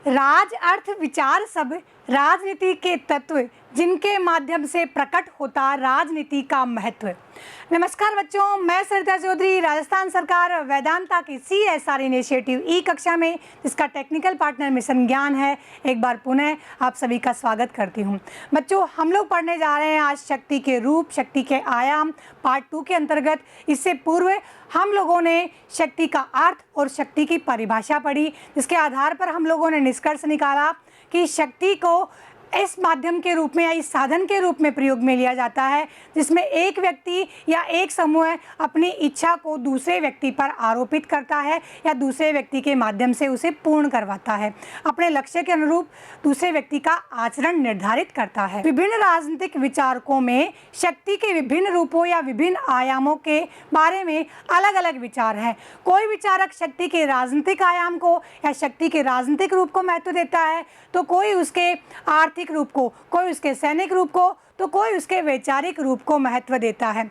राज अर्थ विचार सब राजनीति के तत्व जिनके माध्यम से प्रकट होता राजनीति का महत्व। नमस्कार बच्चों, मैं सरिता चौधरी राजस्थान सरकार वेदांता की CSR इनिशिएटिव ई कक्षा में जिसका टेक्निकल पार्टनर मिशन ज्ञान है, एक बार पुनः आप सभी का स्वागत करती हूं। बच्चों, हम लोग पढ़ने जा रहे हैं आज शक्ति के रूप, शक्ति के आयाम पार्ट 2 के अंतर्गत। इससे पूर्व हम लोगों ने शक्ति का अर्थ और शक्ति की परिभाषा पढ़ी, जिसके आधार पर हम लोगों ने निष्कर्ष निकाला कि शक्ति को इस माध्यम के रूप में या इस साधन के रूप में प्रयोग में लिया जाता है जिसमें एक व्यक्ति या एक समूह अपनी इच्छा को दूसरे व्यक्ति पर आरोपित करता है या दूसरे व्यक्ति के माध्यम से उसे पूर्ण करवाता है, अपने लक्ष्य के अनुरूप दूसरे व्यक्ति का आचरण निर्धारित करता है। विभिन्न राजनीतिक विचारकों में शक्ति के विभिन्न रूपों या विभिन्न आयामों के बारे में अलग अलग विचार हैं। कोई विचारक शक्ति के राजनीतिक आयाम को या शक्ति के राजनीतिक रूप को महत्व देता है, तो कोई उसके आर्थिक रूप को, कोई उसके सैनिक रूप को, तो कोई उसके वैचारिक रूप को महत्व देता है।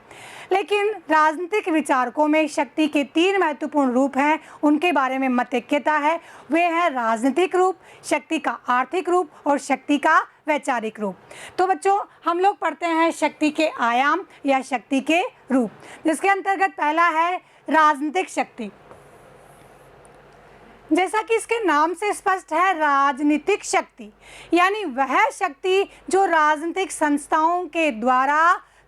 लेकिन राजनीतिक विचारकों में शक्ति के 3 महत्वपूर्ण रूप हैं, उनके बारे में मतैक्यता है। वे हैं राजनीतिक रूप, शक्ति का आर्थिक रूप और शक्ति का वैचारिक रूप। तो बच्चों, हम लोग पढ़ते हैं शक्ति के आयाम या शक्ति के रूप, जिसके अंतर्गत पहला है राजनीतिक शक्ति। जैसा कि इसके नाम से स्पष्ट है, राजनीतिक शक्ति यानी वह शक्ति जो राजनीतिक संस्थाओं के द्वारा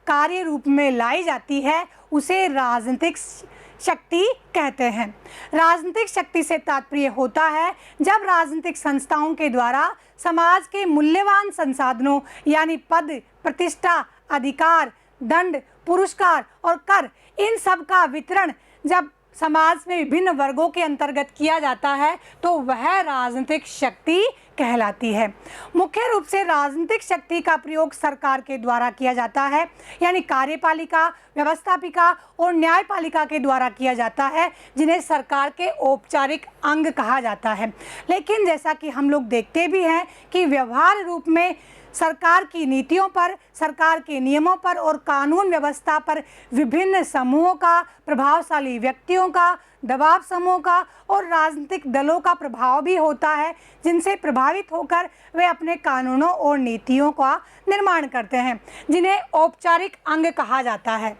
कार्य रूप में लाई जाती है उसे राजनीतिक शक्ति कहते हैं। राजनीतिक शक्ति से तात्पर्य होता है जब राजनीतिक संस्थाओं के द्वारा समाज के मूल्यवान संसाधनों यानी पद, प्रतिष्ठा, अधिकार, दंड, पुरस्कार और कर, इन सब का वितरण जब समाज में विभिन्न वर्गों के अंतर्गत किया जाता है तो वह राजनीतिक शक्ति कहलाती है। मुख्य रूप से राजनीतिक शक्ति का प्रयोग सरकार के द्वारा किया जाता है, यानी कार्यपालिका, व्यवस्थापिका और न्यायपालिका के द्वारा किया जाता है, जिन्हें सरकार के औपचारिक अंग कहा जाता है। लेकिन जैसा कि हम लोग देखते भी हैं कि व्यवहार रूप में सरकार की नीतियों पर, सरकार के नियमों पर और कानून व्यवस्था पर विभिन्न समूहों का, प्रभावशाली व्यक्तियों का, दबाव समूह का और राजनीतिक दलों का प्रभाव भी होता है, जिनसे प्रभावित होकर वे अपने कानूनों और नीतियों का निर्माण करते हैं, जिन्हें औपचारिक अंग कहा जाता है।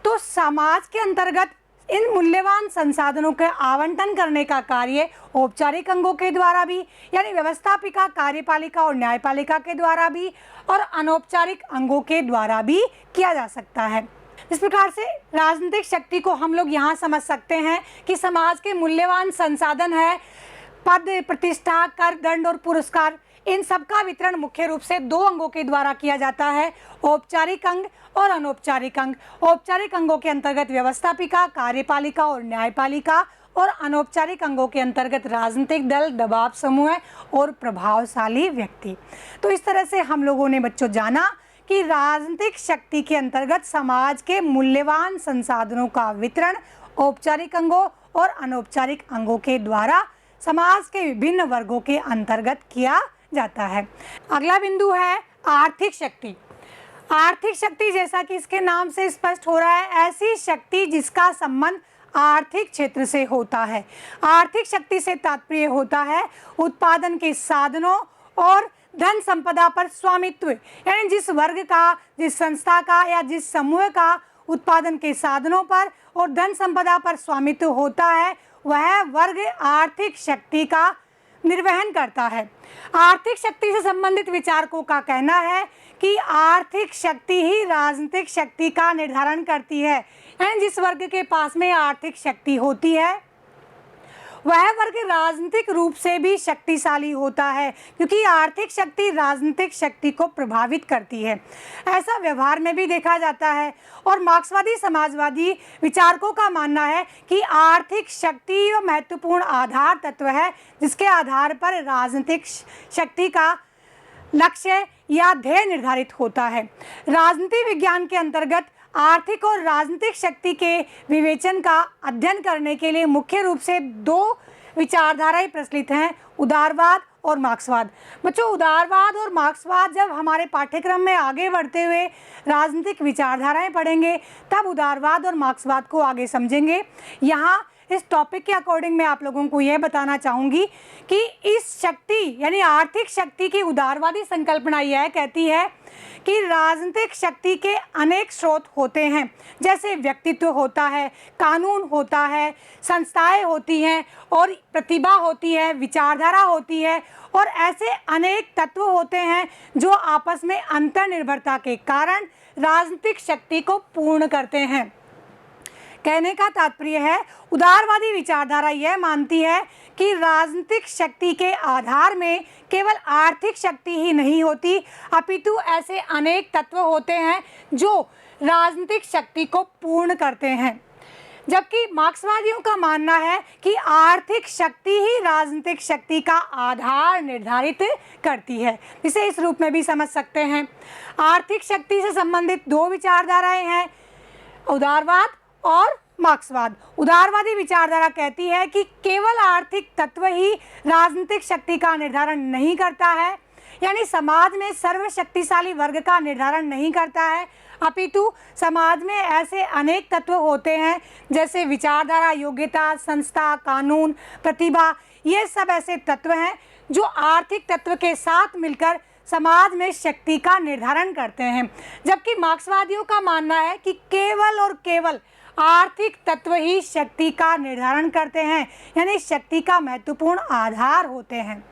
तो समाज के अंतर्गत इन मूल्यवान संसाधनों के आवंटन करने का कार्य औपचारिक अंगों के द्वारा भी, यानी व्यवस्थापिका, कार्यपालिका और न्यायपालिका के द्वारा भी, और अनौपचारिक अंगों के द्वारा भी किया जा सकता है। इस प्रकार से राजनीतिक शक्ति को हम लोग यहाँ समझ सकते हैं कि समाज के मूल्यवान संसाधन है पद, प्रतिष्ठा, कर, दंड और पुरस्कार, इन सब का वितरण मुख्य रूप से 2 अंगों के द्वारा किया जाता है, औपचारिक अंग और अनौपचारिक अंग। औपचारिक अंगों के अंतर्गत व्यवस्थापिका, कार्यपालिका और न्यायपालिका, और अनौपचारिक अंगों के अंतर्गत राजनीतिक दल, दबाव समूह और प्रभावशाली व्यक्ति। तो इस तरह से हम लोगों ने बच्चों जाना कि राजनीतिक शक्ति के अंतर्गत समाज के मूल्यवान संसाधनों का वितरण औपचारिक अंगों और अनौपचारिक अंगों के द्वारा समाज के विभिन्न वर्गों के अंतर्गत किया जाता है। अगला बिंदु है आर्थिक शक्ति। आर्थिक शक्ति, जैसा कि इसके नाम से स्पष्ट हो रहा है, ऐसी शक्ति जिसका संबंध आर्थिक क्षेत्र से होता है। आर्थिक शक्ति से तात्पर्य होता है उत्पादन के साधनों और धन संपदा पर स्वामित्व, यानी जिस वर्ग का, जिस संस्था का या जिस समूह का उत्पादन के साधनों पर और धन संपदा पर स्वामित्व होता है, वह वर्ग आर्थिक शक्ति का निर्वहन करता है। आर्थिक शक्ति से संबंधित विचारकों का कहना है कि आर्थिक शक्ति ही राजनीतिक शक्ति का निर्धारण करती है, यानी जिस वर्ग के पास में आर्थिक शक्ति होती है वह वर्ग राजनीतिक रूप से भी शक्तिशाली होता है, क्योंकि आर्थिक शक्ति राजनीतिक शक्ति को प्रभावित करती है। ऐसा व्यवहार में भी देखा जाता है और मार्क्सवादी समाजवादी विचारकों का मानना है कि आर्थिक शक्ति वह महत्वपूर्ण आधार तत्व है जिसके आधार पर राजनीतिक शक्ति का लक्ष्य या ध्येय निर्धारित होता है। राजनीति विज्ञान के अंतर्गत आर्थिक और राजनीतिक शक्ति के विवेचन का अध्ययन करने के लिए मुख्य रूप से 2 विचारधाराएं प्रचलित हैं, उदारवाद और मार्क्सवाद। बच्चों, उदारवाद और मार्क्सवाद जब हमारे पाठ्यक्रम में आगे बढ़ते हुए राजनीतिक विचारधाराएं पढ़ेंगे तब उदारवाद और मार्क्सवाद को आगे समझेंगे। यहाँ इस टॉपिक के अकॉर्डिंग मैं आप लोगों को यह बताना चाहूँगी कि इस शक्ति यानी आर्थिक शक्ति की उदारवादी संकल्पना यह कहती है कि राजनीतिक शक्ति के अनेक स्रोत होते हैं, जैसे व्यक्तित्व होता है, कानून होता है, संस्थाएं होती हैं और प्रतिभा होती है, विचारधारा होती है और ऐसे अनेक तत्व होते हैं जो आपस में अंतर्निर्भरता के कारण राजनीतिक शक्ति को पूर्ण करते हैं। कहने का तात्पर्य है, उदारवादी विचारधारा यह मानती है कि राजनीतिक शक्ति के आधार में केवल आर्थिक शक्ति ही नहीं होती, अपितु ऐसे अनेक तत्व होते हैं जो राजनीतिक शक्ति को पूर्ण करते हैं। जबकि मार्क्सवादियों का मानना है कि आर्थिक शक्ति ही राजनीतिक शक्ति का आधार निर्धारित करती है। इसे इस रूप में भी समझ सकते हैं। आर्थिक शक्ति से संबंधित दो विचारधाराएं हैं, उदारवाद और मार्क्सवाद। उदारवादी विचारधारा कहती है कि केवल आर्थिक तत्व ही राजनीतिक शक्ति का निर्धारण नहीं करता है, यानी समाज में सर्वशक्तिशाली वर्ग का निर्धारण नहीं करता है, अपितु समाज में ऐसे अनेक तत्व होते हैं जैसे विचारधारा, योग्यता, संस्था, कानून, प्रतिभा, ये सब ऐसे तत्व हैं जो आर्थिक तत्व के साथ मिलकर समाज में शक्ति का निर्धारण करते हैं। जबकि मार्क्सवादियों का मानना है कि केवल और केवल आर्थिक तत्व ही शक्ति का निर्धारण करते हैं, यानी शक्ति का महत्वपूर्ण आधार होते हैं।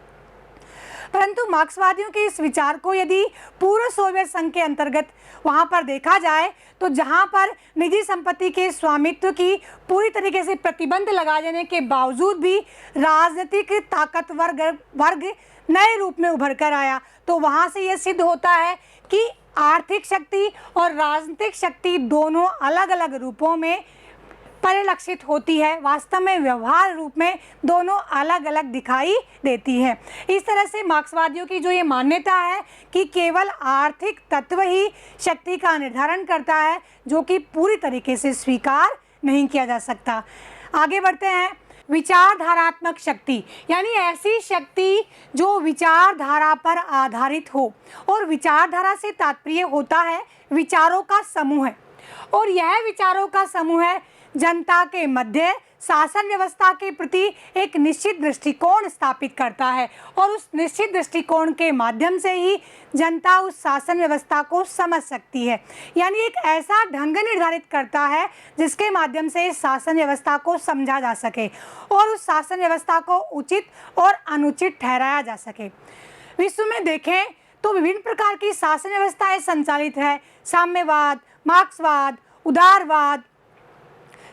परंतु मार्क्सवादियों के इस विचार को यदि पूर्व सोवियत संघ के अंतर्गत वहाँ पर देखा जाए तो जहाँ पर निजी संपत्ति के स्वामित्व की पूरी तरीके से प्रतिबंध लगा देने के बावजूद भी राजनीतिक ताकतवर वर्ग नए रूप में उभर कर आया, तो वहाँ से यह सिद्ध होता है कि आर्थिक शक्ति और राजनीतिक शक्ति दोनों अलग अलग रूपों में परिलक्षित होती है। वास्तव में व्यवहार रूप में दोनों अलग अलग दिखाई देती है। इस तरह से मार्क्सवादियों की जो ये मान्यता है कि केवल आर्थिक तत्व ही शक्ति का निर्धारण करता है, जो कि पूरी तरीके से स्वीकार नहीं किया जा सकता। आगे बढ़ते हैं। विचारधारात्मक शक्ति यानी ऐसी शक्ति जो विचारधारा पर आधारित हो, और विचारधारा से तात्पर्य होता है विचारों का समूह है, और यह विचारों का समूह है जनता के मध्य शासन व्यवस्था के प्रति एक निश्चित दृष्टिकोण स्थापित करता है, और उस निश्चित दृष्टिकोण के माध्यम से ही जनता उस शासन व्यवस्था को समझ सकती है। यानी एक ऐसा ढंग निर्धारित करता है जिसके माध्यम से इस शासन व्यवस्था को समझा जा सके और उस शासन व्यवस्था को उचित और अनुचित ठहराया जा सके। विश्व में देखें तो विभिन्न प्रकार की शासन व्यवस्थाएं संचालित है। साम्यवाद, मार्क्सवाद, उदारवाद,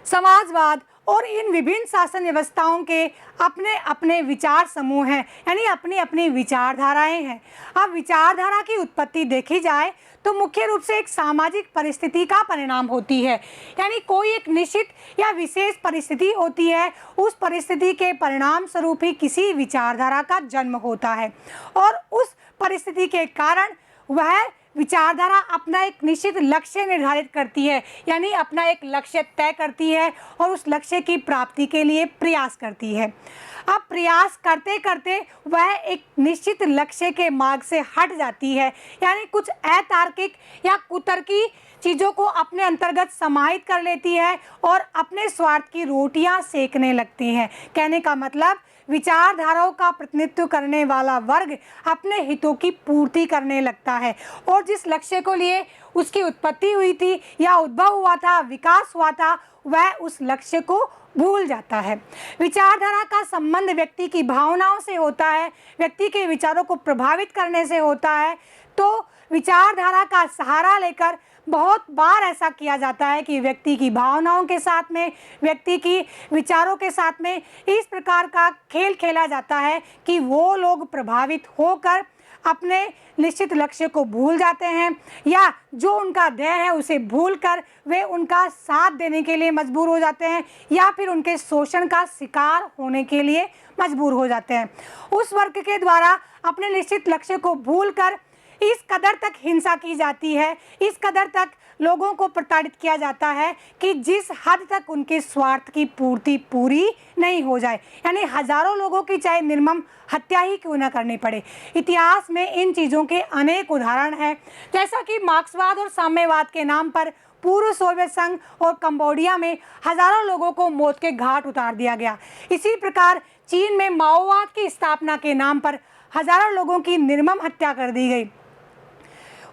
समाजवाद, और इन विभिन्न शासन व्यवस्थाओं के अपने अपने विचार समूह हैं, यानी अपनी अपनी विचारधाराएं हैं। अब विचारधारा की उत्पत्ति देखी जाए तो मुख्य रूप से एक सामाजिक परिस्थिति का परिणाम होती है, यानी कोई एक निश्चित या विशेष परिस्थिति होती है, उस परिस्थिति के परिणाम स्वरूप ही किसी विचारधारा का जन्म होता है, और उस परिस्थिति के कारण वह विचारधारा अपना एक निश्चित लक्ष्य निर्धारित करती है, यानी अपना एक लक्ष्य तय करती है और उस लक्ष्य की प्राप्ति के लिए प्रयास करती है। अब प्रयास करते करते वह एक निश्चित लक्ष्य के मार्ग से हट जाती है, यानी कुछ अतार्किक या कुतर्की चीज़ों को अपने अंतर्गत समाहित कर लेती है और अपने स्वार्थ की रोटियां सेकने लगती हैं। कहने का मतलब विचारधाराओं का प्रतिनिधित्व करने वाला वर्ग अपने हितों की पूर्ति करने लगता है, और जिस लक्ष्य को लिए उसकी उत्पत्ति हुई थी या उद्भव हुआ था, विकास हुआ था, वह उस लक्ष्य को भूल जाता है। विचारधारा का संबंध व्यक्ति की भावनाओं से होता है, व्यक्ति के विचारों को प्रभावित करने से होता है। तो विचारधारा का सहारा लेकर बहुत बार ऐसा किया जाता है कि व्यक्ति की भावनाओं के साथ में, व्यक्ति की विचारों के साथ में इस प्रकार का खेल खेला जाता है कि वो लोग प्रभावित होकर अपने निश्चित लक्ष्य को भूल जाते हैं, या जो उनका ध्येय है उसे भूलकर वे उनका साथ देने के लिए मजबूर हो जाते हैं, या फिर उनके शोषण का शिकार होने के लिए मजबूर हो जाते हैं। उस वर्ग के द्वारा अपने निश्चित लक्ष्य को भूलकर इस कदर तक हिंसा की जाती है, इस कदर तक लोगों को प्रताड़ित किया जाता है कि जिस हद तक उनके स्वार्थ की पूर्ति पूरी नहीं हो जाए, यानी हजारों लोगों की चाहे निर्मम हत्या ही क्यों न करनी पड़े। इतिहास में इन चीज़ों के अनेक उदाहरण हैं, जैसा कि मार्क्सवाद और साम्यवाद के नाम पर पूर्व सोवियत संघ और कंबोडिया में हजारों लोगों को मौत के घाट उतार दिया गया। इसी प्रकार चीन में माओवाद की स्थापना के नाम पर हजारों लोगों की निर्मम हत्या कर दी गई।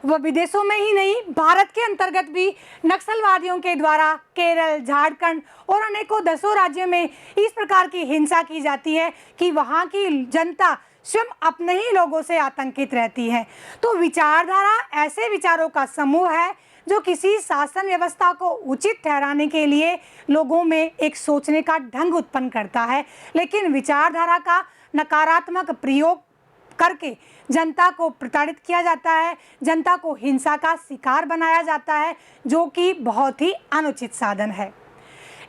वह विदेशों में ही नहीं, भारत के अंतर्गत भी नक्सलवादियों के द्वारा केरल, झारखंड और अनेकों दसों राज्यों में इस प्रकार की हिंसा की जाती है कि वहाँ की जनता स्वयं अपने ही लोगों से आतंकित रहती है। तो विचारधारा ऐसे विचारों का समूह है जो किसी शासन व्यवस्था को उचित ठहराने के लिए लोगों में एक सोचने का ढंग उत्पन्न करता है, लेकिन विचारधारा का नकारात्मक प्रयोग करके जनता को प्रताड़ित किया जाता है, जनता को हिंसा का शिकार बनाया जाता है, जो कि बहुत ही अनुचित साधन है।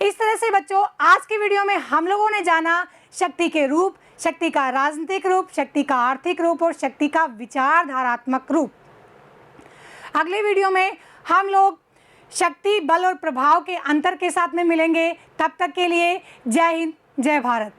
इस तरह से बच्चों, आज की वीडियो में हम लोगों ने जाना शक्ति के रूप, शक्ति का राजनीतिक रूप, शक्ति का आर्थिक रूप और शक्ति का विचारधारात्मक रूप। अगले वीडियो में हम लोग शक्ति, बल और प्रभाव के अंतर के साथ में मिलेंगे। तब तक के लिए जय हिंद, जय भारत।